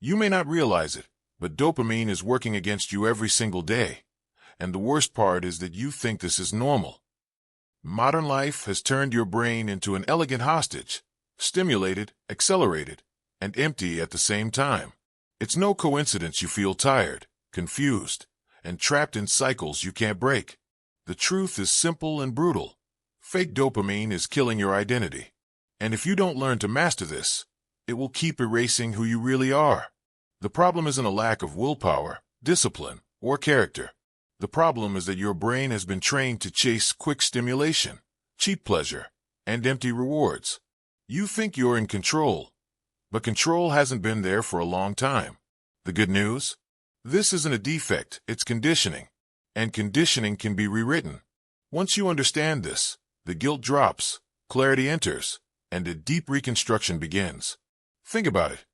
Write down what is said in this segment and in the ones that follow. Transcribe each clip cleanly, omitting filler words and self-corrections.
You may not realize it, but dopamine is working against you every single day. And the worst part is that you think this is normal. Modern life has turned your brain into an elegant hostage, stimulated, accelerated, and empty at the same time. It's no coincidence you feel tired, confused, and trapped in cycles you can't break. The truth is simple and brutal. Fake dopamine is killing your identity. And if you don't learn to master this, it will keep erasing who you really are. The problem isn't a lack of willpower, discipline, or character. The problem is that your brain has been trained to chase quick stimulation, cheap pleasure, and empty rewards. You think you're in control, but control hasn't been there for a long time. The good news? This isn't a defect, it's conditioning. And conditioning can be rewritten. Once you understand this, the guilt drops, clarity enters, and a deep reconstruction begins. Think about it.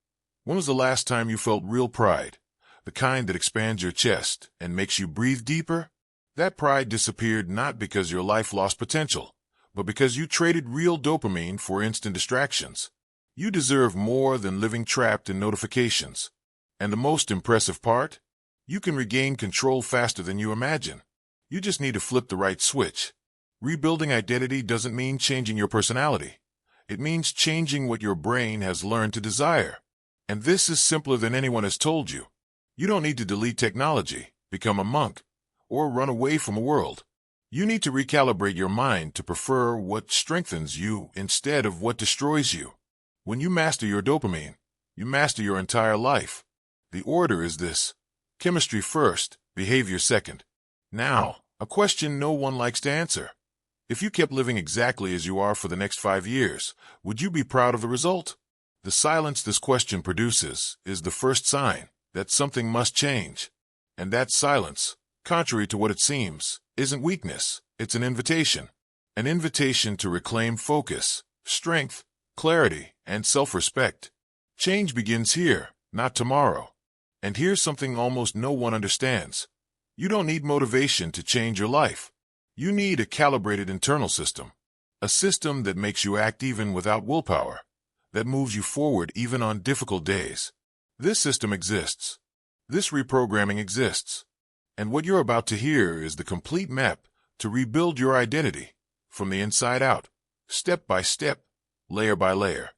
When was the last time you felt real pride? The kind that expands your chest and makes you breathe deeper? That pride disappeared not because your life lost potential, but because you traded real dopamine for instant distractions. You deserve more than living trapped in notifications. And the most impressive part? You can regain control faster than you imagine. You just need to flip the right switch. Rebuilding identity doesn't mean changing your personality. It means changing what your brain has learned to desire. And this is simpler than anyone has told you. You don't need to delete technology, become a monk, or run away from a world. You need to recalibrate your mind to prefer what strengthens you instead of what destroys you. When you master your dopamine, you master your entire life. The order is this: chemistry first, behavior second. Now, a question no one likes to answer. If you kept living exactly as you are for the next 5 years, would you be proud of the result? The silence this question produces is the first sign that something must change. And that silence, contrary to what it seems, isn't weakness, it's an invitation. An invitation to reclaim focus, strength, clarity, and self-respect. Change begins here, not tomorrow. And here's something almost no one understands. You don't need motivation to change your life. You need a calibrated internal system. A system that makes you act even without willpower. That moves you forward even on difficult days. This system exists. This reprogramming exists. And what you're about to hear is the complete map to rebuild your identity from the inside out, step by step, layer by layer.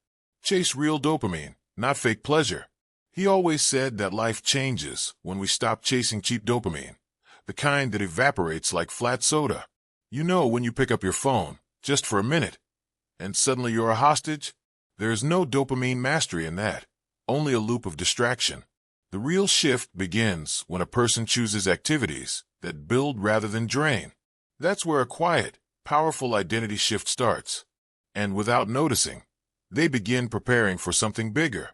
Chase real dopamine, not fake pleasure. He always said that life changes when we stop chasing cheap dopamine, the kind that evaporates like flat soda. You know when you pick up your phone, just for a minute, and suddenly you're a hostage? There is no dopamine mastery in that, only a loop of distraction. The real shift begins when a person chooses activities that build rather than drain. That's where a quiet, powerful identity shift starts. And without noticing, they begin preparing for something bigger.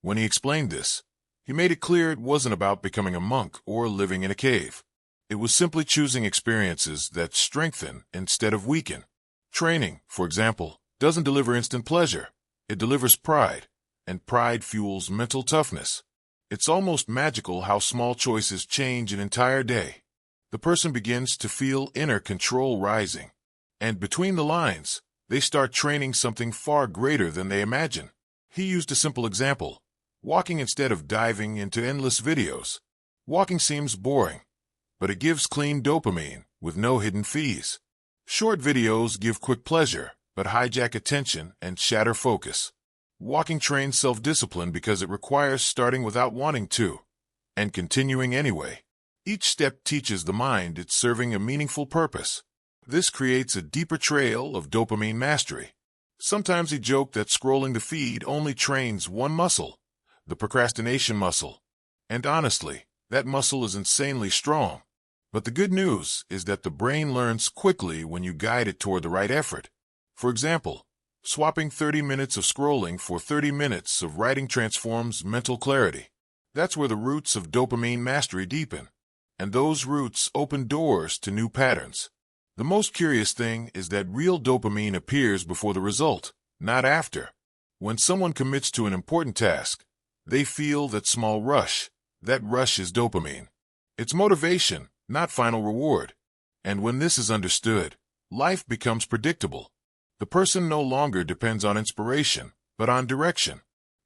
When he explained this, he made it clear it wasn't about becoming a monk or living in a cave. It was simply choosing experiences that strengthen instead of weaken. Training, for example, doesn't deliver instant pleasure. It delivers pride, and pride fuels mental toughness. It's almost magical how small choices change an entire day. The person begins to feel inner control rising. And between the lines, they start training something far greater than they imagine. He used a simple example: walking instead of diving into endless videos. Walking seems boring, but it gives clean dopamine with no hidden fees. Short videos give quick pleasure, but hijack attention and shatter focus. Walking trains self-discipline because it requires starting without wanting to, and continuing anyway. Each step teaches the mind it's serving a meaningful purpose. This creates a deeper trail of dopamine mastery. Sometimes he joked that scrolling the feed only trains one muscle, the procrastination muscle. And honestly, that muscle is insanely strong. But the good news is that the brain learns quickly when you guide it toward the right effort. For example, swapping 30 minutes of scrolling for 30 minutes of writing transforms mental clarity. That's where the roots of dopamine mastery deepen. And those roots open doors to new patterns. The most curious thing is that real dopamine appears before the result, not after. When someone commits to an important task, they feel that small rush. That rush is dopamine. It's motivation, not final reward. And when this is understood, life becomes predictable. The person no longer depends on inspiration, but on direction.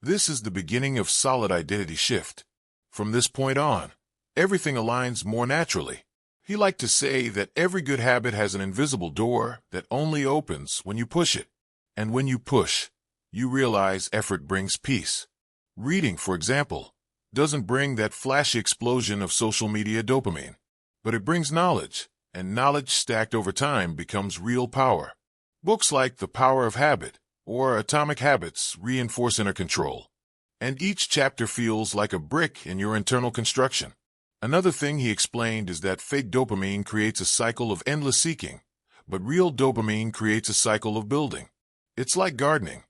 This is the beginning of solid identity shift. From this point on, everything aligns more naturally. He liked to say that every good habit has an invisible door that only opens when you push it. And when you push, you realize effort brings peace. Reading, for example, doesn't bring that flashy explosion of social media dopamine, but it brings knowledge, and knowledge stacked over time becomes real power. Books like The Power of Habit or Atomic Habits reinforce inner control, and each chapter feels like a brick in your internal construction. Another thing he explained is that fake dopamine creates a cycle of endless seeking, but real dopamine creates a cycle of building. It's like gardening.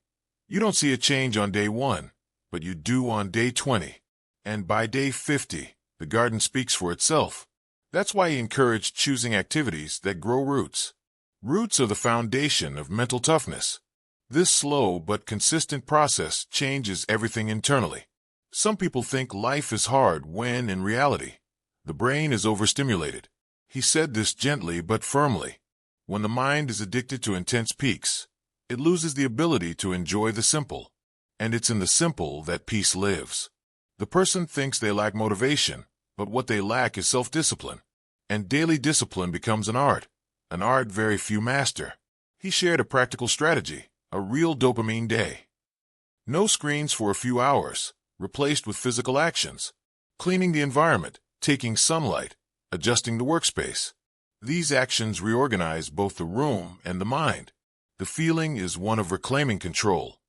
You don't see a change on day 1, but you do on day 20. And by day 50, the garden speaks for itself. That's why he encouraged choosing activities that grow roots. Roots are the foundation of mental toughness. This slow but consistent process changes everything internally. Some people think life is hard when, in reality, the brain is overstimulated. He said this gently but firmly. When the mind is addicted to intense peaks, it loses the ability to enjoy the simple. And it's in the simple that peace lives. The person thinks they lack motivation, but what they lack is self-discipline. And daily discipline becomes an art very few master. He shared a practical strategy, a real dopamine day. No screens for a few hours, replaced with physical actions. Cleaning the environment, taking sunlight, adjusting the workspace. These actions reorganize both the room and the mind. The feeling is one of reclaiming control.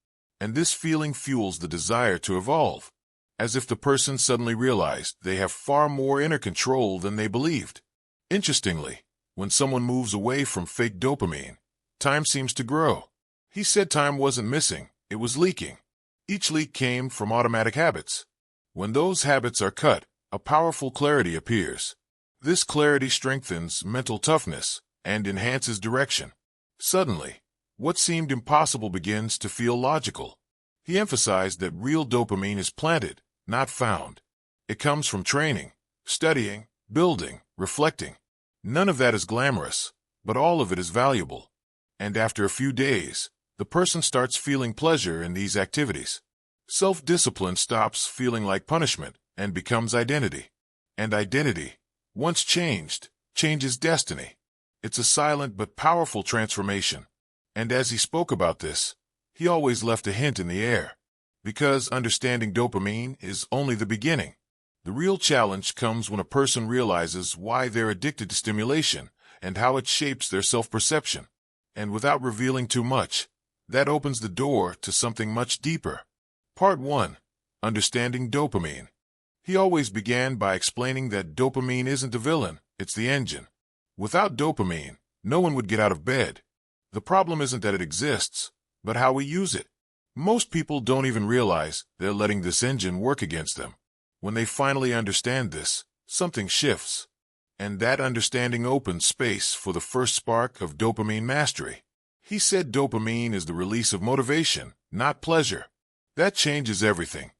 And this feeling fuels the desire to evolve, as if the person suddenly realized they have far more inner control than they believed. Interestingly, when someone moves away from fake dopamine, time seems to grow. He said time wasn't missing, it was leaking. Each leak came from automatic habits. When those habits are cut, a powerful clarity appears. This clarity strengthens mental toughness and enhances direction. Suddenly, what seemed impossible begins to feel logical. He emphasized that real dopamine is planted, not found. It comes from training, studying, building, reflecting. None of that is glamorous, but all of it is valuable. And after a few days, the person starts feeling pleasure in these activities. Self-discipline stops feeling like punishment and becomes identity. And identity, once changed, changes destiny. It's a silent but powerful transformation. And as he spoke about this, he always left a hint in the air. Because understanding dopamine is only the beginning. The real challenge comes when a person realizes why they're addicted to stimulation and how it shapes their self-perception. And without revealing too much, that opens the door to something much deeper. Part 1. Understanding dopamine. He always began by explaining that dopamine isn't the villain, it's the engine. Without dopamine, no one would get out of bed. The problem isn't that it exists, but how we use it. Most people don't even realize they're letting this engine work against them. When they finally understand this, something shifts. And that understanding opens space for the first spark of dopamine mastery. He said dopamine is the release of motivation, not pleasure. That changes everything.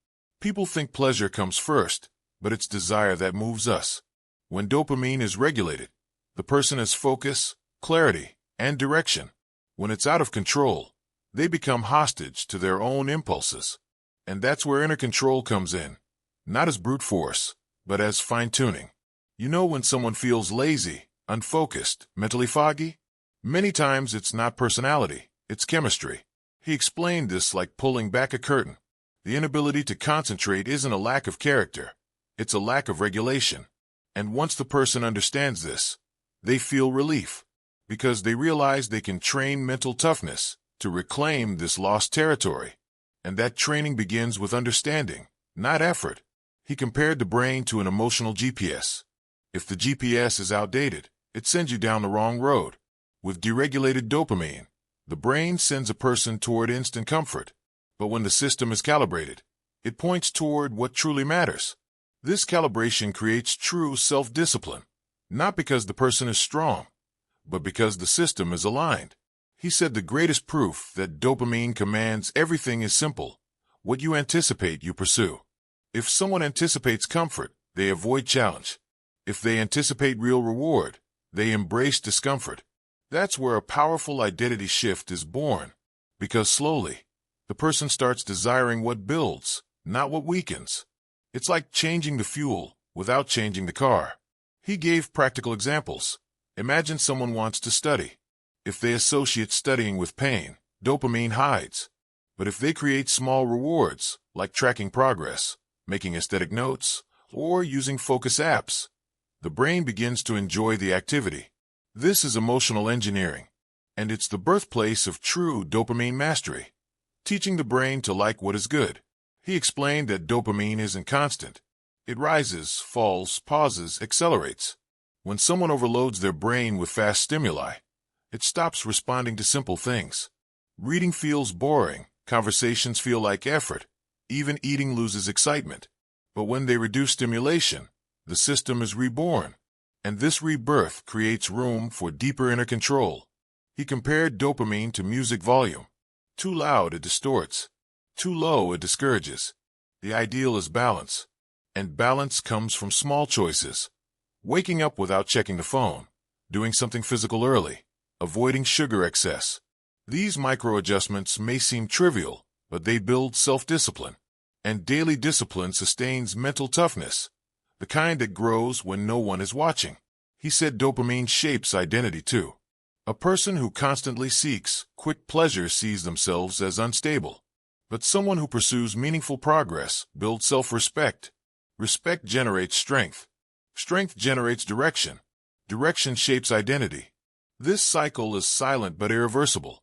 People think pleasure comes first, but it's desire that moves us. When dopamine is regulated, the person has focus, clarity, and direction. When it's out of control, they become hostage to their own impulses. And that's where inner control comes in. Not as brute force, but as fine-tuning. You know when someone feels lazy, unfocused, mentally foggy? Many times it's not personality, it's chemistry. He explained this like pulling back a curtain. The inability to concentrate isn't a lack of character, it's a lack of regulation. And once the person understands this, they feel relief, because they realize they can train mental toughness to reclaim this lost territory. And that training begins with understanding, not effort. He compared the brain to an emotional GPS. If the GPS is outdated, it sends you down the wrong road. With deregulated dopamine, the brain sends a person toward instant comfort. But when the system is calibrated, it points toward what truly matters. This calibration creates true self-discipline, not because the person is strong, but because the system is aligned. He said the greatest proof that dopamine commands everything is simple. What you anticipate, you pursue. If someone anticipates comfort, they avoid challenge. If they anticipate real reward, they embrace discomfort. That's where a powerful identity shift is born, because slowly, The person starts desiring what builds, not what weakens. It's like changing the fuel without changing the car. He gave practical examples. Imagine someone wants to study. If they associate studying with pain, dopamine hides. But if they create small rewards, like tracking progress, making aesthetic notes, or using focus apps, the brain begins to enjoy the activity. This is emotional engineering, and it's the birthplace of true dopamine mastery, teaching the brain to like what is good. He explained that dopamine isn't constant. It rises, falls, pauses, accelerates. When someone overloads their brain with fast stimuli, it stops responding to simple things. Reading feels boring, conversations feel like effort, even eating loses excitement. But when they reduce stimulation, the system is reborn, and this rebirth creates room for deeper inner control. He compared dopamine to music volume. Too loud, it distorts. Too low, it discourages. The ideal is balance, and balance comes from small choices. Waking up without checking the phone, doing something physical early, avoiding sugar excess. These micro-adjustments may seem trivial, but they build self-discipline. And daily discipline sustains mental toughness, the kind that grows when no one is watching. He said dopamine shapes identity too. A person who constantly seeks quick pleasure sees themselves as unstable. But someone who pursues meaningful progress builds self-respect. Respect generates strength. Strength generates direction. Direction shapes identity. This cycle is silent but irreversible.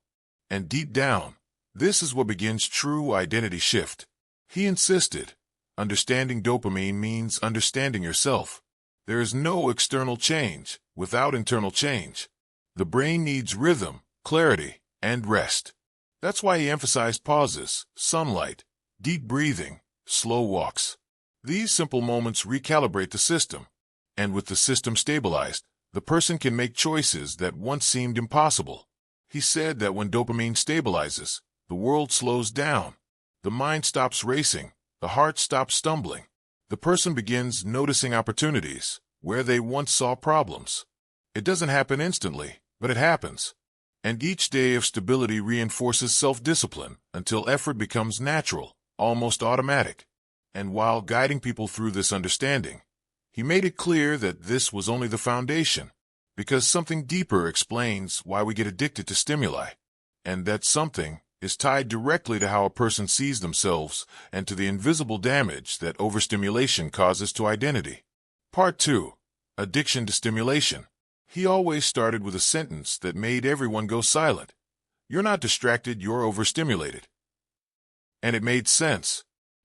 And deep down, this is what begins true identity shift. He insisted, understanding dopamine means understanding yourself. There is no external change without internal change. The brain needs rhythm, clarity, and rest. That's why he emphasized pauses, sunlight, deep breathing, slow walks. These simple moments recalibrate the system. And with the system stabilized, the person can make choices that once seemed impossible. He said that when dopamine stabilizes, the world slows down. The mind stops racing, the heart stops stumbling. The person begins noticing opportunities where they once saw problems. It doesn't happen instantly, but it happens. And each day of stability reinforces self-discipline until effort becomes natural, almost automatic. And while guiding people through this understanding, he made it clear that this was only the foundation, because something deeper explains why we get addicted to stimuli. And that something is tied directly to how a person sees themselves and to the invisible damage that overstimulation causes to identity. Part 2. Addiction to stimulation. He always started with a sentence that made everyone go silent. You're not distracted, you're overstimulated. And it made sense.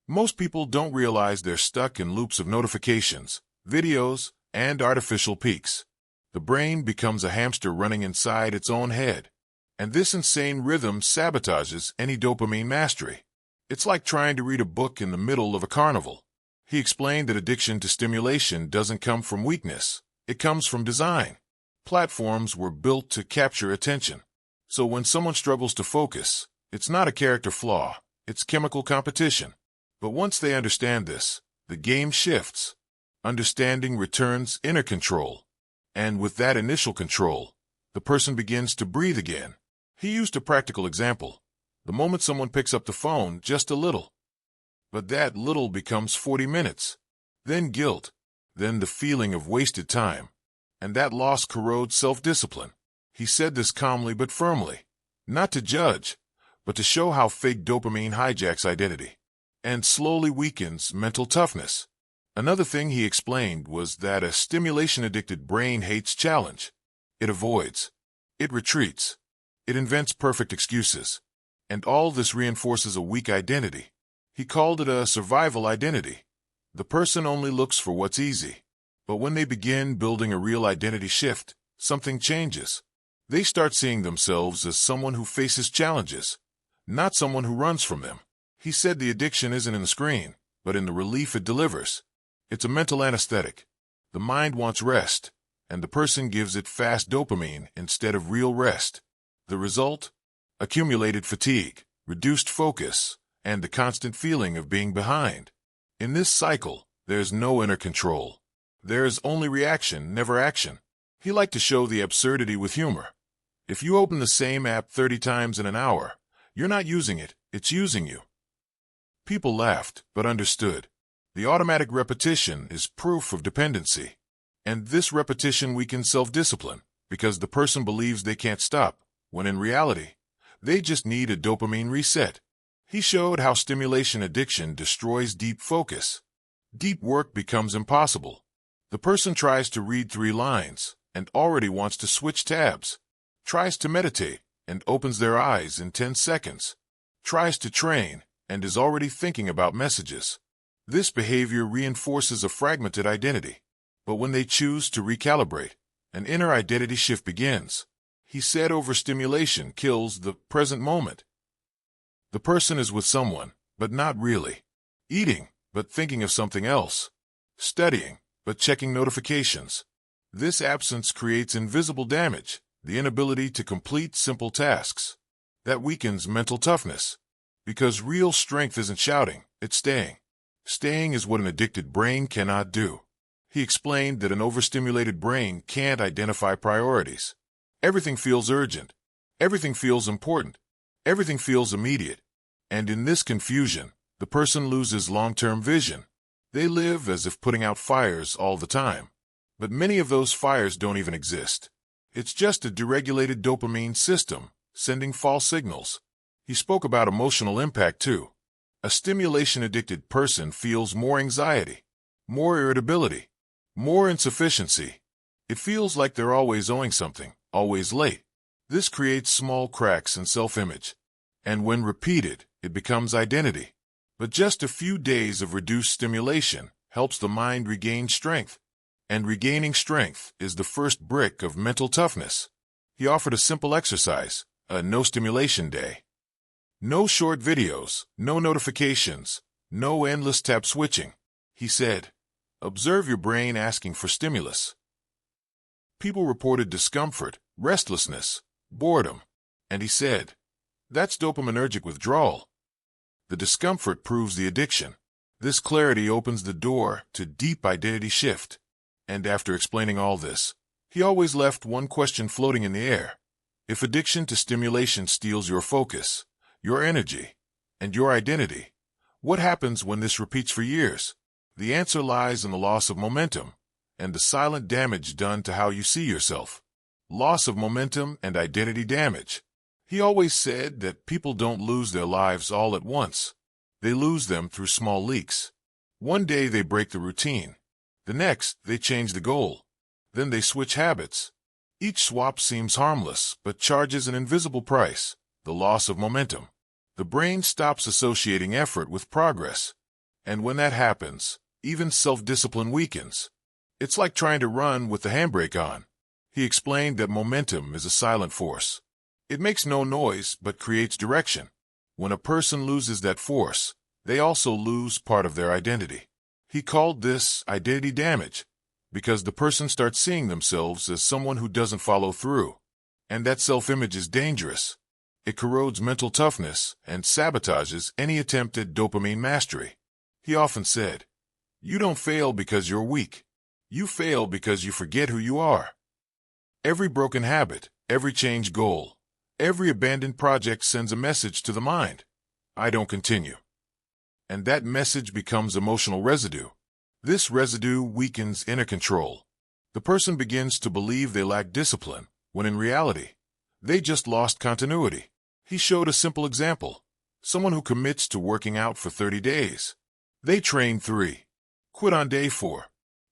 Most people don't realize they're stuck in loops of notifications, videos, and artificial peaks. The brain becomes a hamster running inside its own head. And this insane rhythm sabotages any dopamine mastery. It's like trying to read a book in the middle of a carnival. He explained that addiction to stimulation doesn't come from weakness. It comes from design. Platforms were built to capture attention. So when someone struggles to focus, it's not a character flaw. It's chemical competition. But once they understand this, the game shifts. Understanding returns inner control. And with that initial control, the person begins to breathe again. He used a practical example. The moment someone picks up the phone, just a little. But that little becomes 40 minutes. Then guilt. Then the feeling of wasted time. And that loss corrodes self-discipline. He said this calmly but firmly. Not to judge, but to show how fake dopamine hijacks identity. And slowly weakens mental toughness. Another thing he explained was that a stimulation-addicted brain hates challenge. It avoids. It retreats. It invents perfect excuses. And all this reinforces a weak identity. He called it a survival identity. The person only looks for what's easy. But when they begin building a real identity shift, something changes. They start seeing themselves as someone who faces challenges, not someone who runs from them. He said the addiction isn't in the screen, but in the relief it delivers. It's a mental anesthetic. The mind wants rest, and the person gives it fast dopamine instead of real rest. The result? Accumulated fatigue, reduced focus, and the constant feeling of being behind. In this cycle, there's no inner control. There's only reaction, never action. He liked to show the absurdity with humor. If you open the same app 30 times in an hour, you're not using it, It's using you. People laughed, but understood. The automatic repetition is proof of dependency. And this repetition weakens self-discipline, because the person believes they can't stop, when in reality, they just need a dopamine reset. He showed how stimulation addiction destroys deep focus. Deep work becomes impossible. The person tries to read 3 lines and already wants to switch tabs, tries to meditate and opens their eyes in 10 seconds, tries to train and is already thinking about messages. This behavior reinforces a fragmented identity. But when they choose to recalibrate, an inner identity shift begins. He said overstimulation kills the present moment. The person is with someone, but not really. Eating, but thinking of something else. Studying, but checking notifications. This absence creates invisible damage, the inability to complete simple tasks. That weakens mental toughness. Because real strength isn't shouting, it's staying. Staying is what an addicted brain cannot do. He explained that an overstimulated brain can't identify priorities. Everything feels urgent. Everything feels important. Everything feels immediate. And in this confusion, the person loses long-term vision. They live as if putting out fires all the time. But many of those fires don't even exist. It's just a deregulated dopamine system, sending false signals. He spoke about emotional impact too. A stimulation-addicted person feels more anxiety, more irritability, more insufficiency. It feels like they're always owing something, always late. This creates small cracks in self-image. And when repeated, it becomes identity. But just a few days of reduced stimulation helps the mind regain strength. And regaining strength is the first brick of mental toughness. He offered a simple exercise, a no-stimulation day. No short videos, no notifications, no endless tab switching. He said, observe your brain asking for stimulus. People reported discomfort, restlessness, boredom. And he said, that's dopaminergic withdrawal. The discomfort proves the addiction. This clarity opens the door to deep identity shift. And after explaining all this, he always left one question floating in the air. If addiction to stimulation steals your focus, your energy, and your identity, what happens when this repeats for years? The answer lies in the loss of momentum and the silent damage done to how you see yourself. Loss of momentum and identity damage. He always said that people don't lose their lives all at once. They lose them through small leaks. One day they break the routine. The next, they change the goal. Then they switch habits. Each swap seems harmless, but charges an invisible price, the loss of momentum. The brain stops associating effort with progress. And when that happens, even self-discipline weakens. It's like trying to run with the handbrake on. He explained that momentum is a silent force. It makes no noise, but creates direction. When a person loses that force, they also lose part of their identity. He called this identity damage, because the person starts seeing themselves as someone who doesn't follow through. And that self-image is dangerous. It corrodes mental toughness and sabotages any attempt at dopamine mastery. He often said, you don't fail because you're weak. You fail because you forget who you are. Every broken habit, every changed goal, every abandoned project sends a message to the mind. I don't continue. And that message becomes emotional residue. This residue weakens inner control. The person begins to believe they lack discipline, when in reality, they just lost continuity. He showed a simple example. Someone who commits to working out for 30 days. They train 3. Quit on day 4.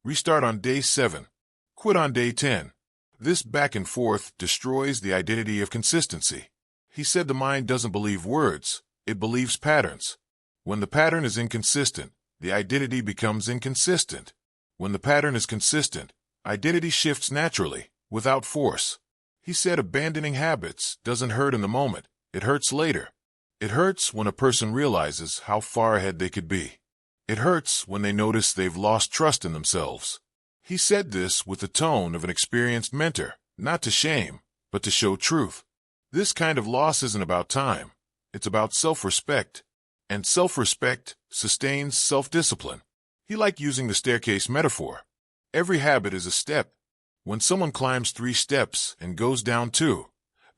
Restart on day 7. Quit on day 10. This back and forth destroys the identity of consistency. He said the mind doesn't believe words, it believes patterns. When the pattern is inconsistent, the identity becomes inconsistent. When the pattern is consistent, identity shifts naturally, without force. He said abandoning habits doesn't hurt in the moment, it hurts later. It hurts when a person realizes how far ahead they could be. It hurts when they notice they've lost trust in themselves. He said this with the tone of an experienced mentor, not to shame, but to show truth. This kind of loss isn't about time. It's about self-respect. And self-respect sustains self-discipline. He liked using the staircase metaphor. Every habit is a step. When someone climbs 3 steps and goes down 2,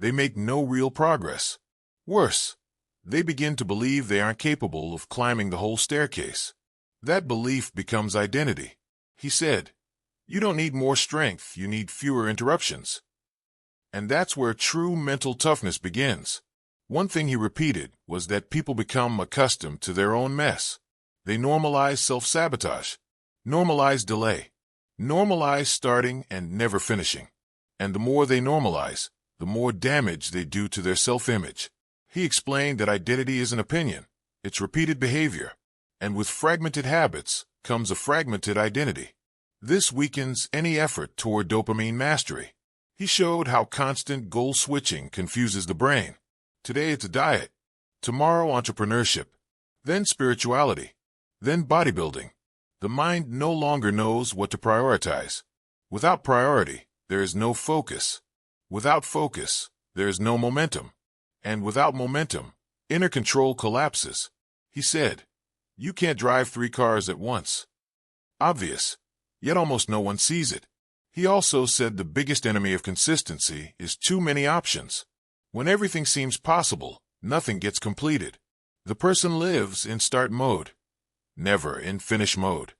they make no real progress. Worse, They begin to believe they aren't capable of climbing the whole staircase. That belief becomes identity. He said, "You don't need more strength, you need fewer interruptions." And that's where true mental toughness begins. One thing he repeated was that people become accustomed to their own mess. They normalize self-sabotage, normalize delay, normalize starting and never finishing. And the more they normalize, the more damage they do to their self-image. He explained that identity is an opinion, it's repeated behavior, and with fragmented habits comes a fragmented identity. This weakens any effort toward dopamine mastery. He showed how constant goal switching confuses the brain. Today it's a diet, tomorrow entrepreneurship, then spirituality, then bodybuilding. The mind no longer knows what to prioritize. Without priority, there is no focus. Without focus, there is no momentum. And without momentum, inner control collapses. He said, "You can't drive 3 cars at once." Obvious, yet almost no one sees it. He also said the biggest enemy of consistency is too many options. When everything seems possible, nothing gets completed. The person lives in start mode, never in finish mode.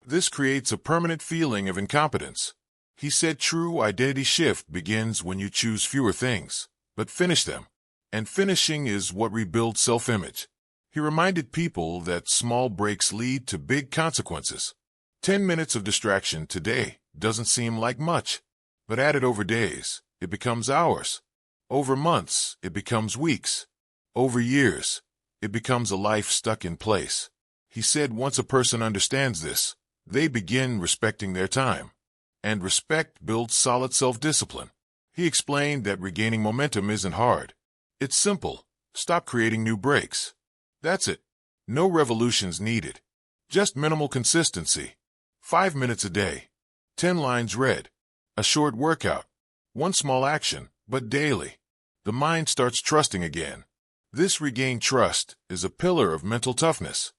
This creates a permanent feeling of incompetence. He said true identity shift begins when you choose fewer things, but finish them. And finishing is what rebuilds self-image. He reminded people that small breaks lead to big consequences. 10 minutes of distraction today doesn't seem like much, but added over days, it becomes hours. Over months, it becomes weeks. Over years, it becomes a life stuck in place. He said once a person understands this, they begin respecting their time. And respect builds solid self-discipline. He explained that regaining momentum isn't hard. It's simple. Stop creating new breaks. That's it. No revolutions needed. Just minimal consistency. 5 minutes a day. 10 lines read. A short workout. One small action, but daily. The mind starts trusting again. This regained trust is a pillar of mental toughness.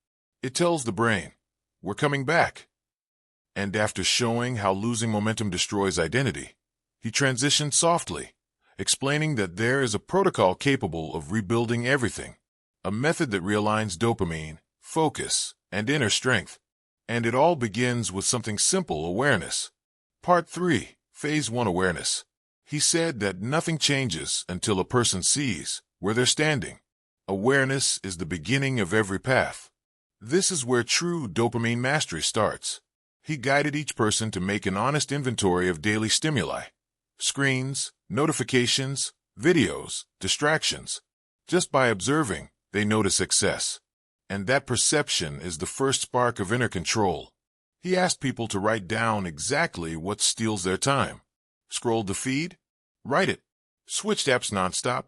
It tells the brain, "We're coming back." And after showing how losing momentum destroys identity, he transitioned softly, explaining that there is a protocol capable of rebuilding everything, a method that realigns dopamine, focus, and inner strength. And it all begins with something simple: awareness. Part 3, Phase 1 Awareness. He said that nothing changes until a person sees where they're standing. Awareness is the beginning of every path. This is where true dopamine mastery starts. He guided each person to make an honest inventory of daily stimuli. Screens, notifications, videos, distractions. Just by observing, they notice excess. And that perception is the first spark of inner control. He asked people to write down exactly what steals their time. Scrolled the feed? Write it. Switched apps nonstop?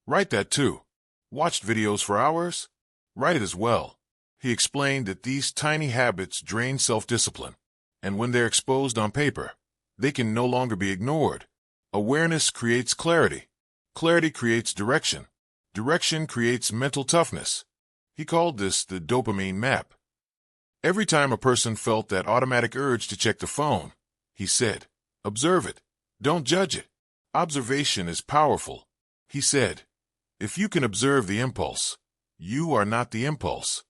Write that too. Watched videos for hours? Write it as well. He explained that these tiny habits drain self-discipline, and when they're exposed on paper, they can no longer be ignored. Awareness creates clarity. Clarity creates direction. Direction creates mental toughness. He called this the dopamine map. Every time a person felt that automatic urge to check the phone, he said, "Observe it. Don't judge it." Observation is powerful. He said, "If you can observe the impulse, you are not the impulse."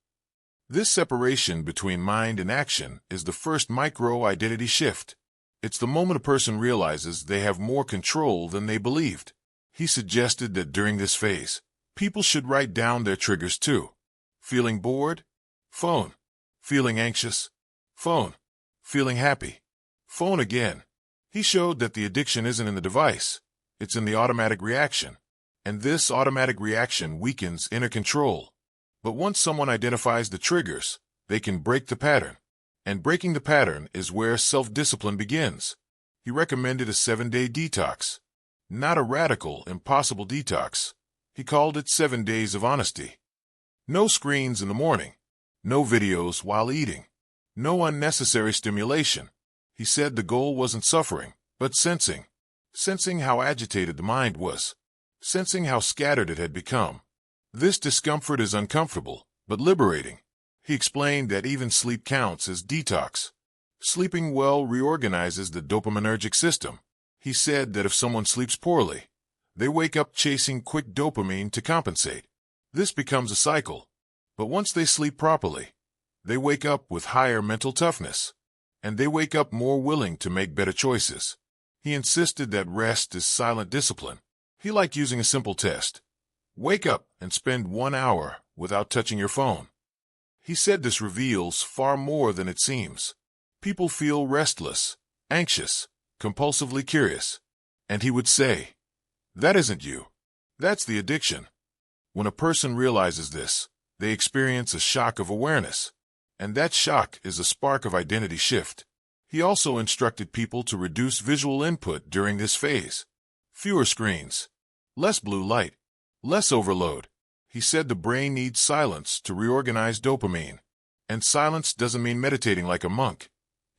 This separation between mind and action is the first micro-identity shift. It's the moment a person realizes they have more control than they believed. He suggested that during this phase, people should write down their triggers too. Feeling bored? Phone. Feeling anxious? Phone. Feeling happy? Phone again. He showed that the addiction isn't in the device, it's in the automatic reaction. And this automatic reaction weakens inner control. But once someone identifies the triggers, they can break the pattern. And breaking the pattern is where self-discipline begins. He recommended a 7-day detox. Not a radical, impossible detox. He called it 7 days of honesty. No screens in the morning. No videos while eating. No unnecessary stimulation. He said the goal wasn't suffering, but sensing. Sensing how agitated the mind was. Sensing how scattered it had become. This discomfort is uncomfortable, but liberating. He explained that even sleep counts as detox. Sleeping well reorganizes the dopaminergic system. He said that if someone sleeps poorly, they wake up chasing quick dopamine to compensate. This becomes a cycle. But once they sleep properly, they wake up with higher mental toughness, and they wake up more willing to make better choices. He insisted that rest is silent discipline. He liked using a simple test. Wake up and spend 1 hour without touching your phone. He said this reveals far more than it seems. People feel restless, anxious, compulsively curious. And he would say, "That isn't you. That's the addiction." When a person realizes this, they experience a shock of awareness. And that shock is a spark of identity shift. He also instructed people to reduce visual input during this phase. Fewer screens, less blue light, less overload. He said the brain needs silence to reorganize dopamine. And silence doesn't mean meditating like a monk.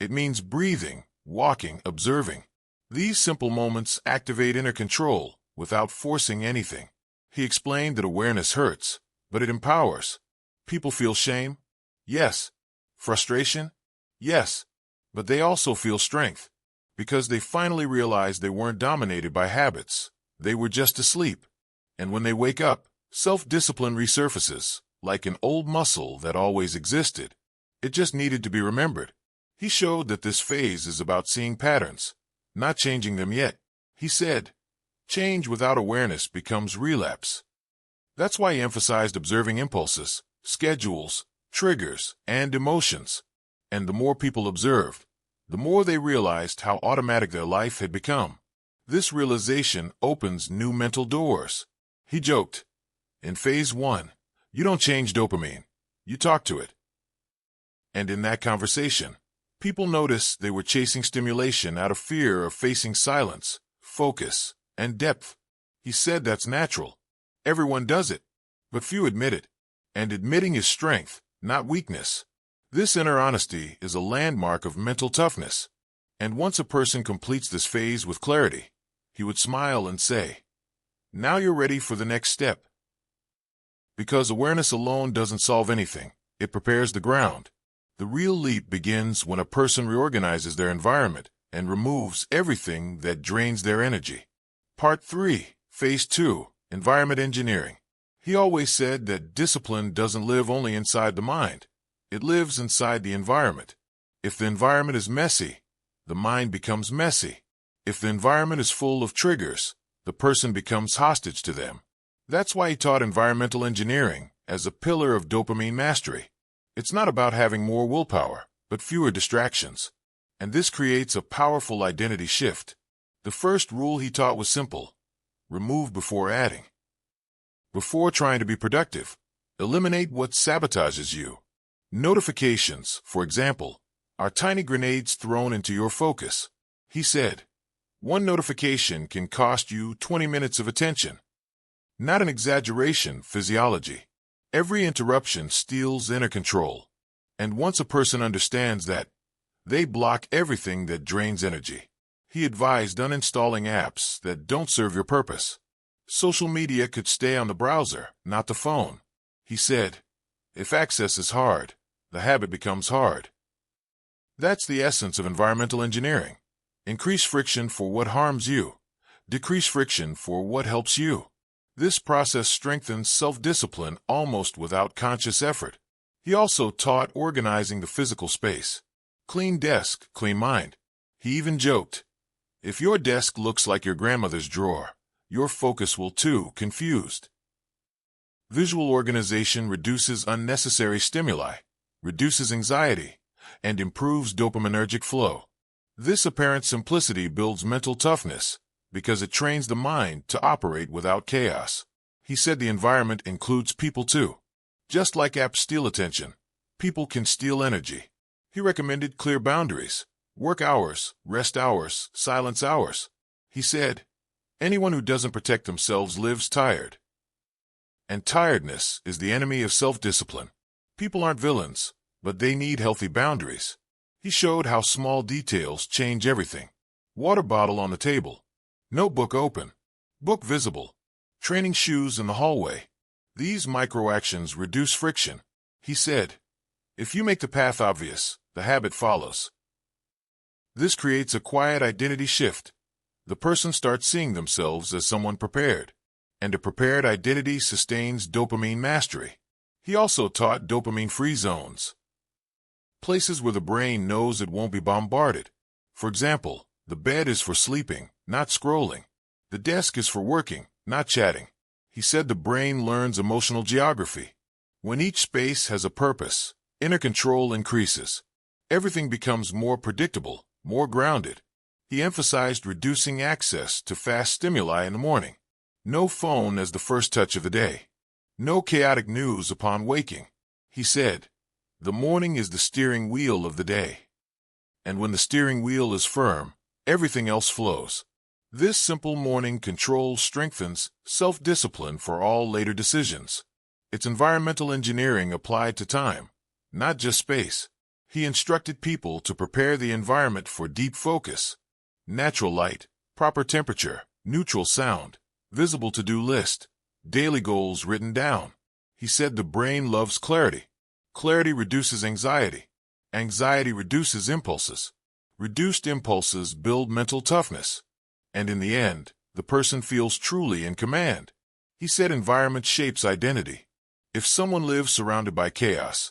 It means breathing, walking, observing. These simple moments activate inner control without forcing anything. He explained that awareness hurts, but it empowers. People feel shame? Yes. Frustration? Yes. But they also feel strength, because they finally realized they weren't dominated by habits. They were just asleep. And when they wake up, self-discipline resurfaces, like an old muscle that always existed. It just needed to be remembered. He showed that this phase is about seeing patterns, not changing them yet. He said, change without awareness becomes relapse. That's why he emphasized observing impulses, schedules, triggers, and emotions. And the more people observed, the more they realized how automatic their life had become. This realization opens new mental doors. He joked, in phase 1, you don't change dopamine, you talk to it. And in that conversation, people noticed they were chasing stimulation out of fear of facing silence, focus, and depth. He said that's natural. Everyone does it, but few admit it. And admitting is strength, not weakness. This inner honesty is a landmark of mental toughness. And once a person completes this phase with clarity, he would smile and say, now you're ready for the next step. Because awareness alone doesn't solve anything, it prepares the ground. The real leap begins when a person reorganizes their environment and removes everything that drains their energy. Part 3, Phase 2, Environment Engineering. He always said that discipline doesn't live only inside the mind. It lives inside the environment. If the environment is messy, the mind becomes messy. If the environment is full of triggers, the person becomes hostage to them. That's why he taught environmental engineering as a pillar of dopamine mastery. It's not about having more willpower, but fewer distractions. And this creates a powerful identity shift. The first rule he taught was simple. Remove before adding. Before trying to be productive, eliminate what sabotages you. Notifications, for example, are tiny grenades thrown into your focus. He said, one notification can cost you 20 minutes of attention. Not an exaggeration, physiology. Every interruption steals inner control. And once a person understands that, they block everything that drains energy. He advised uninstalling apps that don't serve your purpose. Social media could stay on the browser, not the phone. He said, if access is hard, the habit becomes hard. That's the essence of environmental engineering. Increase friction for what harms you. Decrease friction for what helps you. This process strengthens self-discipline almost without conscious effort. He also taught organizing the physical space. Clean desk, clean mind. He even joked, if your desk looks like your grandmother's drawer, your focus will too. Confused. Visual organization reduces unnecessary stimuli, reduces anxiety, and improves dopaminergic flow. This apparent simplicity builds mental toughness because it trains the mind to operate without chaos. He said the environment includes people too. Just like apps steal attention, people can steal energy. He recommended clear boundaries, work hours, rest hours, silence hours. He said, anyone who doesn't protect themselves lives tired. And tiredness is the enemy of self-discipline. People aren't villains, but they need healthy boundaries. He showed how small details change everything. Water bottle on the table. Notebook open. Book visible. Training shoes in the hallway. These micro-actions reduce friction. He said, if you make the path obvious, the habit follows. This creates a quiet identity shift. The person starts seeing themselves as someone prepared. and a prepared identity sustains dopamine mastery. He also taught dopamine-free zones, places where the brain knows it won't be bombarded. For example, the bed is for sleeping, not scrolling. The desk is for working, not chatting. He said the brain learns emotional geography. When each space has a purpose, inner control increases. Everything becomes more predictable, more grounded. He emphasized reducing access to fast stimuli in the morning. No phone as the first touch of the day. No chaotic news upon waking. He said, the morning is the steering wheel of the day. And when the steering wheel is firm, everything else flows. This simple morning control strengthens self-discipline for all later decisions. It's environmental engineering applied to time, not just space. He instructed people to prepare the environment for deep focus. Natural light, proper temperature, neutral sound, visible to-do list, daily goals written down. He said the brain loves clarity. Clarity reduces anxiety. Anxiety reduces impulses. Reduced impulses build mental toughness. And in the end, the person feels truly in command. He said environment shapes identity. If someone lives surrounded by chaos,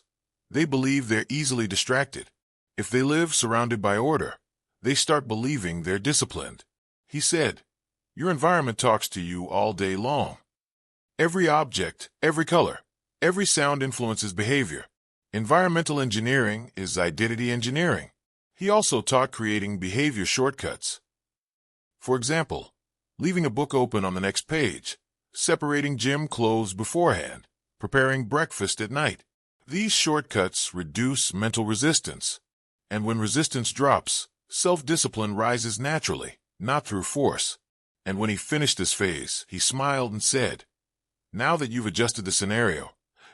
they believe they're easily distracted. If they live surrounded by order, they start believing they're disciplined. He said, your environment talks to you all day long. Every object, every color, every sound influences behavior. Environmental engineering is identity engineering. He also taught creating behavior shortcuts. For example, leaving a book open on the next page, separating gym clothes beforehand, preparing breakfast at night. These shortcuts reduce mental resistance. And when resistance drops, self-discipline rises naturally, not through force. And when he finished this phase, he smiled and said, now that you've adjusted the scenario,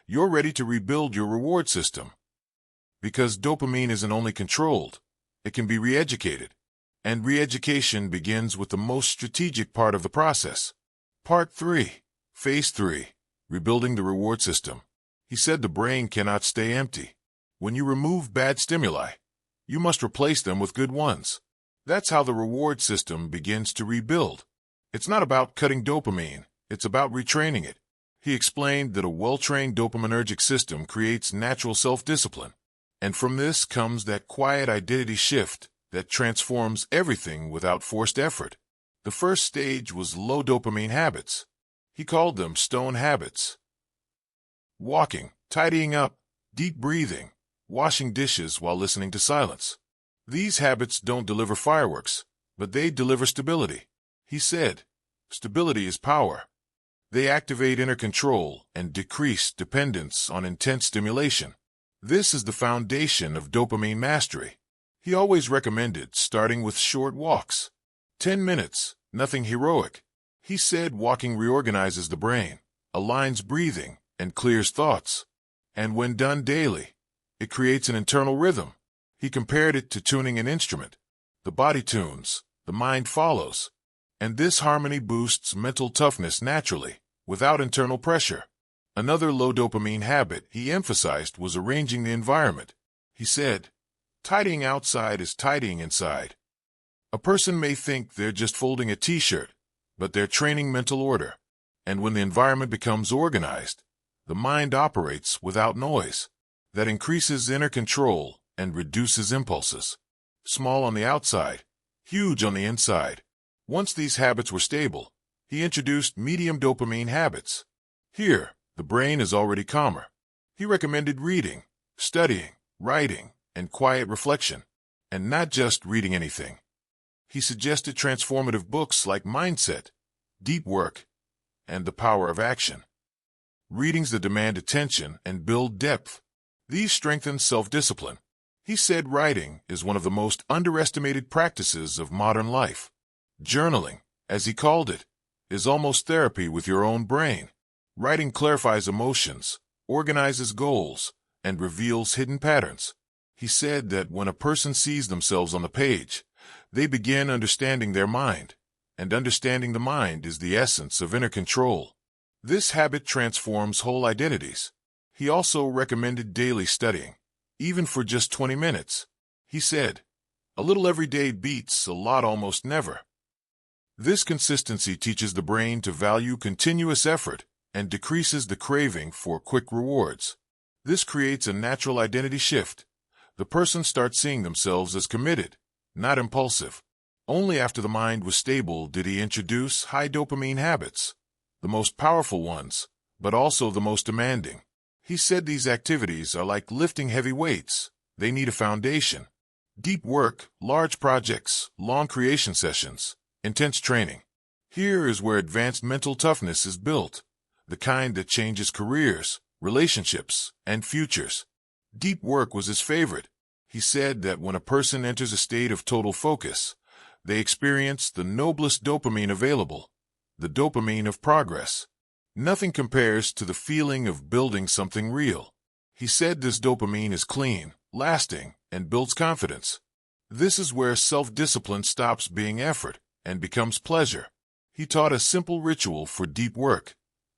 you're ready to rebuild your reward system. Because dopamine isn't only controlled, it can be re-educated. And re-education begins with the most strategic part of the process. Part 3. Phase 3. Rebuilding the reward system. He said the brain cannot stay empty. When you remove bad stimuli, you must replace them with good ones. That's how the reward system begins to rebuild. It's not about cutting dopamine, it's about retraining it. He explained that a well-trained dopaminergic system creates natural self-discipline. And from this comes that quiet identity shift that transforms everything without forced effort. The first stage was low dopamine habits. He called them stone habits. Walking, tidying up, deep breathing, washing dishes while listening to silence. These habits don't deliver fireworks, but they deliver stability. He said, stability is power. They activate inner control and decrease dependence on intense stimulation. This is the foundation of dopamine mastery. He always recommended starting with short walks. 10 minutes, nothing heroic. He said walking reorganizes the brain, aligns breathing, and clears thoughts. And when done daily, it creates an internal rhythm. He compared it to tuning an instrument. The body tunes, the mind follows. And this harmony boosts mental toughness naturally, without internal pressure. Another low dopamine habit he emphasized was arranging the environment. He said, tidying outside is tidying inside. A person may think they're just folding a t-shirt, but they're training mental order. And when the environment becomes organized, the mind operates without noise. That increases inner control and reduces impulses. Small on the outside, huge on the inside. Once these habits were stable, he introduced medium dopamine habits. Here, the brain is already calmer. He recommended reading, studying, writing, and quiet reflection, and not just reading anything. He suggested transformative books like Mindset, Deep Work, and The Power of Action. Readings that demand attention and build depth. These strengthen self-discipline. He said writing is one of the most underestimated practices of modern life. Journaling, as he called it, is almost therapy with your own brain. Writing clarifies emotions, organizes goals, and reveals hidden patterns. He said that when a person sees themselves on the page, they begin understanding their mind, and understanding the mind is the essence of inner control. This habit transforms whole identities. He also recommended daily studying, even for just 20 minutes. He said, a little every day beats a lot almost never. This consistency teaches the brain to value continuous effort and decreases the craving for quick rewards. This creates a natural identity shift. The person starts seeing themselves as committed, not impulsive. Only after the mind was stable did he introduce high dopamine habits, the most powerful ones, but also the most demanding. He said these activities are like lifting heavy weights. They need a foundation. Deep work, large projects, long creation sessions, intense training. Here is where advanced mental toughness is built, the kind that changes careers, relationships, and futures. Deep work was his favorite. He said that when a person enters a state of total focus, they experience the noblest dopamine available, the dopamine of progress. Nothing compares to the feeling of building something real. He said this dopamine is clean, lasting, and builds confidence. This is where self-discipline stops being effort and becomes pleasure. He taught a simple ritual for deep work,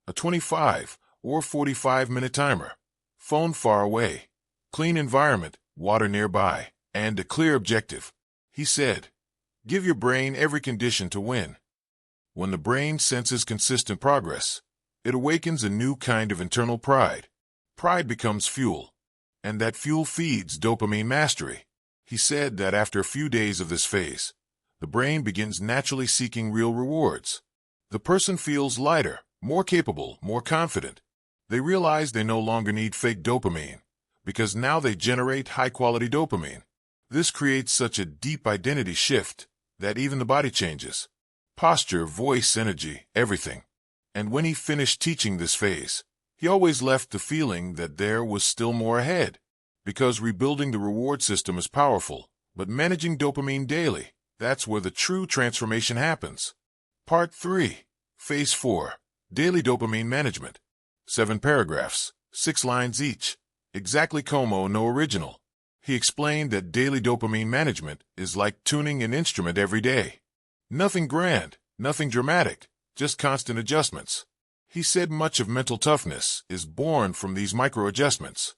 a 25 or 45-minute timer, phone far away, clean environment, water nearby, and a clear objective. He said, give your brain every condition to win. When the brain senses consistent progress, it awakens a new kind of internal pride. Pride becomes fuel, and that fuel feeds dopamine mastery. He said that after a few days of this phase, the brain begins naturally seeking real rewards. The person feels lighter, more capable, more confident. They realize they no longer need fake dopamine, because now they generate high-quality dopamine. This creates such a deep identity shift that even the body changes. Posture, voice, energy, everything. And when he finished teaching this phase, he always left the feeling that there was still more ahead. Because rebuilding the reward system is powerful, but managing dopamine daily, that's where the true transformation happens. Part 3. Phase 4. Daily dopamine management. 7 paragraphs, 6 lines each. Exactly como no original. He explained that daily dopamine management is like tuning an instrument every day. Nothing grand, nothing dramatic, just constant adjustments. He said much of mental toughness is born from these micro-adjustments.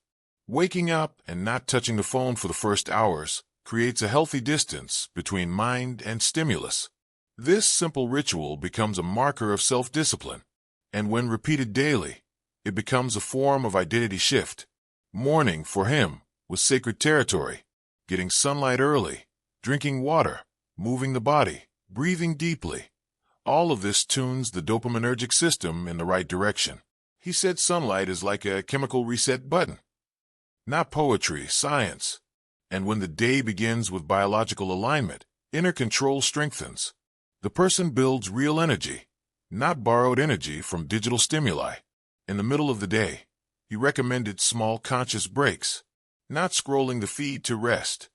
Waking up and not touching the phone for the first hours creates a healthy distance between mind and stimulus. This simple ritual becomes a marker of self-discipline, and when repeated daily, it becomes a form of identity shift. Morning, for him, was sacred territory. Getting sunlight early, drinking water, moving the body, breathing deeply. All of this tunes the dopaminergic system in the right direction. He said sunlight is like a chemical reset button. Not poetry, science. And when the day begins with biological alignment, inner control strengthens. The person builds real energy, not borrowed energy from digital stimuli. In the middle of the day, he recommended small conscious breaks, not scrolling the feed to rest.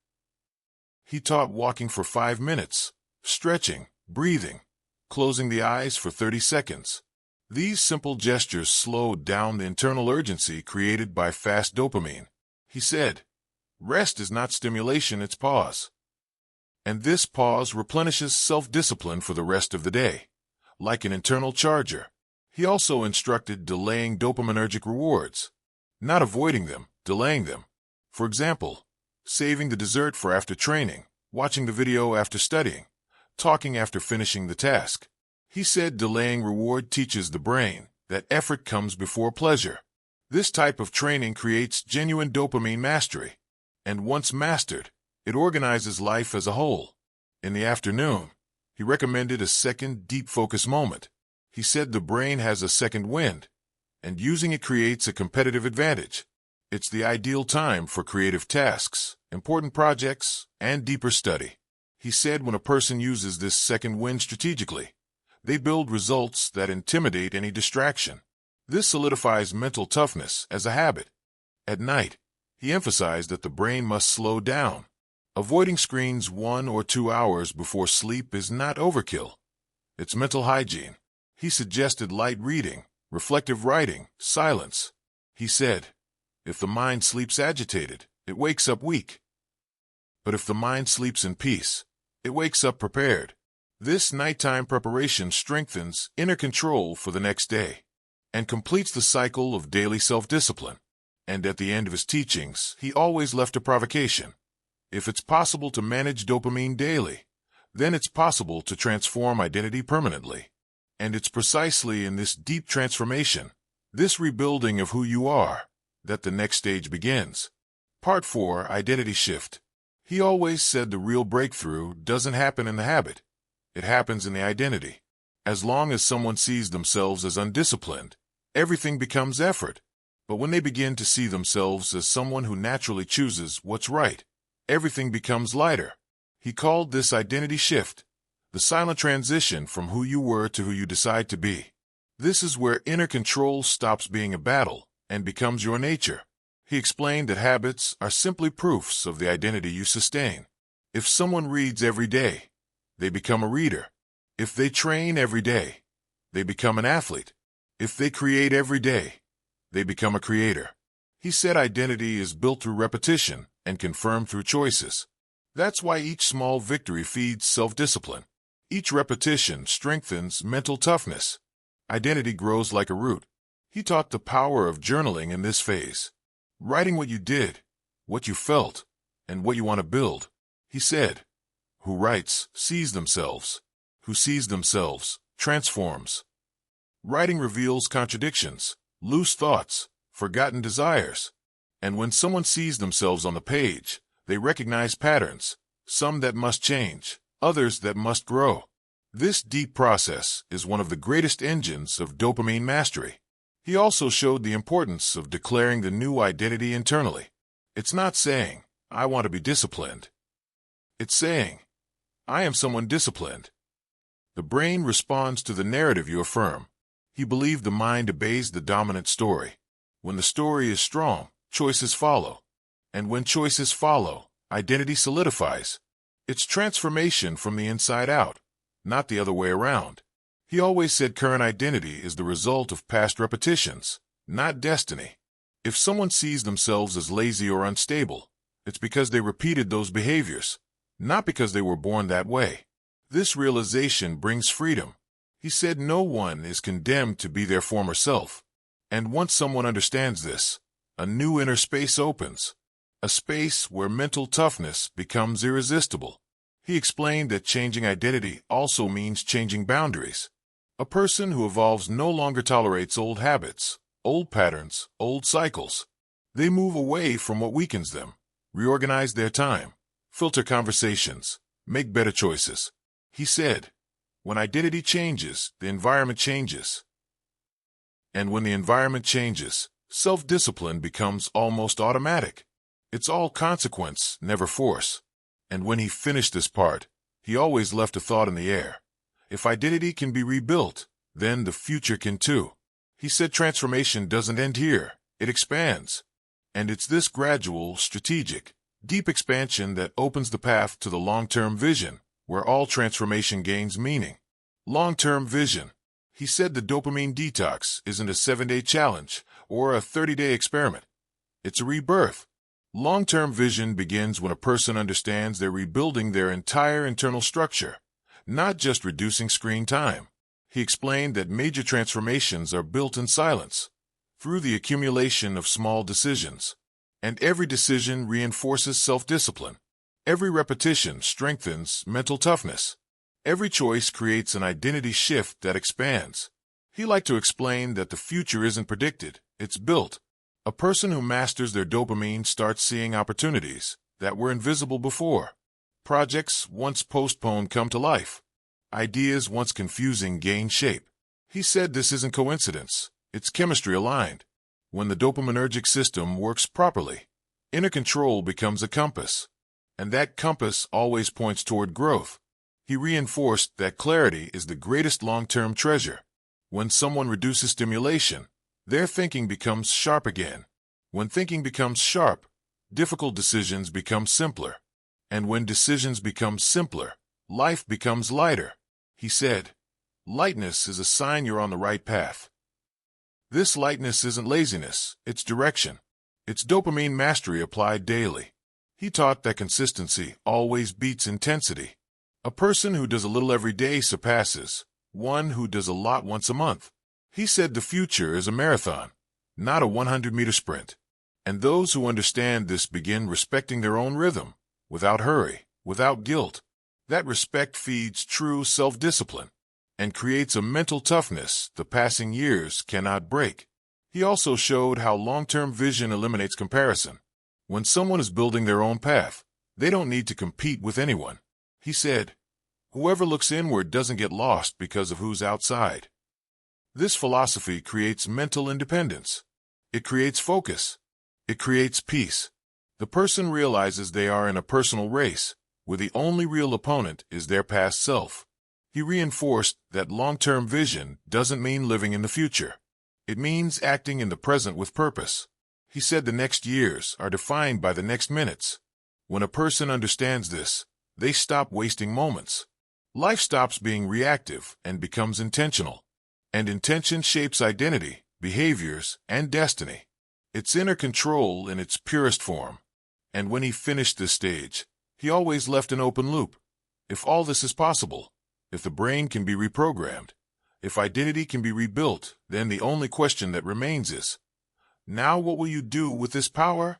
He taught walking for 5 minutes, stretching, breathing, closing the eyes for 30 seconds. These simple gestures slowed down the internal urgency created by fast dopamine. He said, rest is not stimulation, it's pause. And this pause replenishes self-discipline for the rest of the day, like an internal charger. He also instructed delaying dopaminergic rewards, not avoiding them, delaying them. For example, saving the dessert for after training, watching the video after studying, talking after finishing the task. He said delaying reward teaches the brain that effort comes before pleasure. This type of training creates genuine dopamine mastery, and once mastered, it organizes life as a whole. In the afternoon, he recommended a second deep focus moment. He said the brain has a second wind, and using it creates a competitive advantage. It's the ideal time for creative tasks, important projects, and deeper study. He said when a person uses this second wind strategically, they build results that intimidate any distraction. This solidifies mental toughness as a habit. At night, he emphasized that the brain must slow down. Avoiding screens 1 or 2 hours before sleep is not overkill. It's mental hygiene. He suggested light reading, reflective writing, silence. He said, if the mind sleeps agitated, it wakes up weak. But if the mind sleeps in peace, it wakes up prepared. This nighttime preparation strengthens inner control for the next day and completes the cycle of daily self-discipline. And at the end of his teachings, he always left a provocation. If it's possible to manage dopamine daily, then it's possible to transform identity permanently. And it's precisely in this deep transformation, this rebuilding of who you are, that the next stage begins. Part 4, Identity Shift. He always said the real breakthrough doesn't happen in the habit. It happens in the identity. As long as someone sees themselves as undisciplined, everything becomes effort. But when they begin to see themselves as someone who naturally chooses what's right, everything becomes lighter. He called this identity shift, the silent transition from who you were to who you decide to be. This is where inner control stops being a battle and becomes your nature. He explained that habits are simply proofs of the identity you sustain. If someone reads every day, they become a reader. If they train every day, they become an athlete. If they create every day, they become a creator. He said identity is built through repetition and confirmed through choices. That's why each small victory feeds self-discipline. Each repetition strengthens mental toughness. Identity grows like a root. He taught the power of journaling in this phase. Writing what you did, what you felt, and what you want to build. He said, who writes sees themselves. Who sees themselves transforms. Writing reveals contradictions, loose thoughts, forgotten desires. And when someone sees themselves on the page, they recognize patterns, some that must change, others that must grow. This deep process is one of the greatest engines of dopamine mastery. He also showed the importance of declaring the new identity internally. It's not saying, I want to be disciplined. It's saying, I am someone disciplined. The brain responds to the narrative you affirm. He believed the mind obeys the dominant story. When the story is strong, choices follow. And when choices follow, identity solidifies. It's transformation from the inside out, not the other way around. He always said current identity is the result of past repetitions, not destiny. If someone sees themselves as lazy or unstable, it's because they repeated those behaviors, not because they were born that way. This realization brings freedom. He said no one is condemned to be their former self. And once someone understands this, a new inner space opens, a space where mental toughness becomes irresistible. He explained that changing identity also means changing boundaries. A person who evolves no longer tolerates old habits, old patterns, old cycles. They move away from what weakens them, reorganize their time, filter conversations, make better choices. He said, when identity changes, the environment changes. And when the environment changes, self-discipline becomes almost automatic. It's all consequence, never force. And when he finished this part, he always left a thought in the air. If identity can be rebuilt, then the future can too. He said transformation doesn't end here, it expands. And it's this gradual, strategic, deep expansion that opens the path to the long-term vision, where all transformation gains meaning. Long-term vision. He said the dopamine detox isn't a 7-day challenge or a 30-day experiment. It's a rebirth. Long-term vision begins when a person understands they're rebuilding their entire internal structure, not just reducing screen time. He explained that major transformations are built in silence, through the accumulation of small decisions. And every decision reinforces self-discipline. Every repetition strengthens mental toughness. Every choice creates an identity shift that expands. He liked to explain that the future isn't predicted, it's built. A person who masters their dopamine starts seeing opportunities that were invisible before. Projects once postponed come to life. Ideas once confusing gain shape. He said this isn't coincidence, it's chemistry aligned. When the dopaminergic system works properly, inner control becomes a compass. And that compass always points toward growth. He reinforced that clarity is the greatest long-term treasure. When someone reduces stimulation, their thinking becomes sharp again. When thinking becomes sharp, difficult decisions become simpler. And when decisions become simpler, life becomes lighter. He said, lightness is a sign you're on the right path. This lightness isn't laziness, it's direction. It's dopamine mastery applied daily. He taught that consistency always beats intensity. A person who does a little every day surpasses one who does a lot once a month. He said the future is a marathon, not a 100-meter sprint. And those who understand this begin respecting their own rhythm, without hurry, without guilt. That respect feeds true self-discipline and creates a mental toughness the passing years cannot break. He also showed how long-term vision eliminates comparison. When someone is building their own path, they don't need to compete with anyone. He said, "Whoever looks inward doesn't get lost because of who's outside." This philosophy creates mental independence. It creates focus. It creates peace. The person realizes they are in a personal race, where the only real opponent is their past self. He reinforced that long-term vision doesn't mean living in the future. It means acting in the present with purpose. He said the next years are defined by the next minutes. When a person understands this, they stop wasting moments. Life stops being reactive and becomes intentional. And intention shapes identity, behaviors, and destiny. It's inner control in its purest form. And when he finished this stage, he always left an open loop. If all this is possible, if the brain can be reprogrammed, if identity can be rebuilt, then the only question that remains is, now what will you do with this power?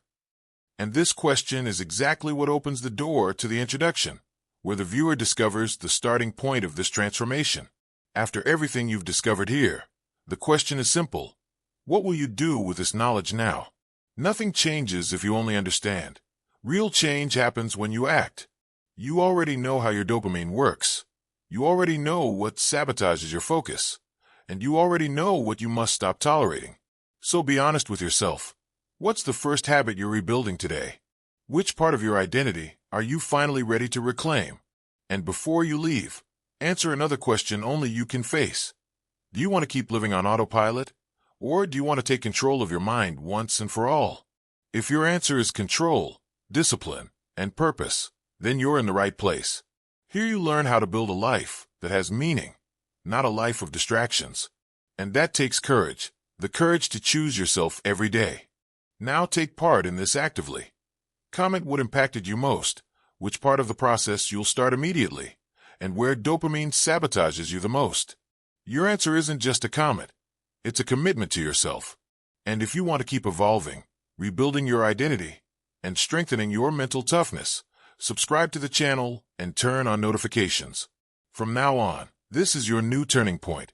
And this question is exactly what opens the door to the introduction, where the viewer discovers the starting point of this transformation. After everything you've discovered here, the question is simple. What will you do with this knowledge now? Nothing changes if you only understand. Real change happens when you act. You already know how your dopamine works. You already know what sabotages your focus. And you already know what you must stop tolerating. So be honest with yourself. What's the first habit you're rebuilding today? Which part of your identity are you finally ready to reclaim? And before you leave, answer another question only you can face. Do you want to keep living on autopilot? Or do you want to take control of your mind once and for all? If your answer is control, discipline, and purpose, then you're in the right place. Here you learn how to build a life that has meaning, not a life of distractions. And that takes courage, the courage to choose yourself every day. Now take part in this actively. Comment what impacted you most, which part of the process you'll start immediately, and where dopamine sabotages you the most. Your answer isn't just a comment. It's a commitment to yourself. And if you want to keep evolving, rebuilding your identity, and strengthening your mental toughness, subscribe to the channel and turn on notifications. From now on, this is your new turning point.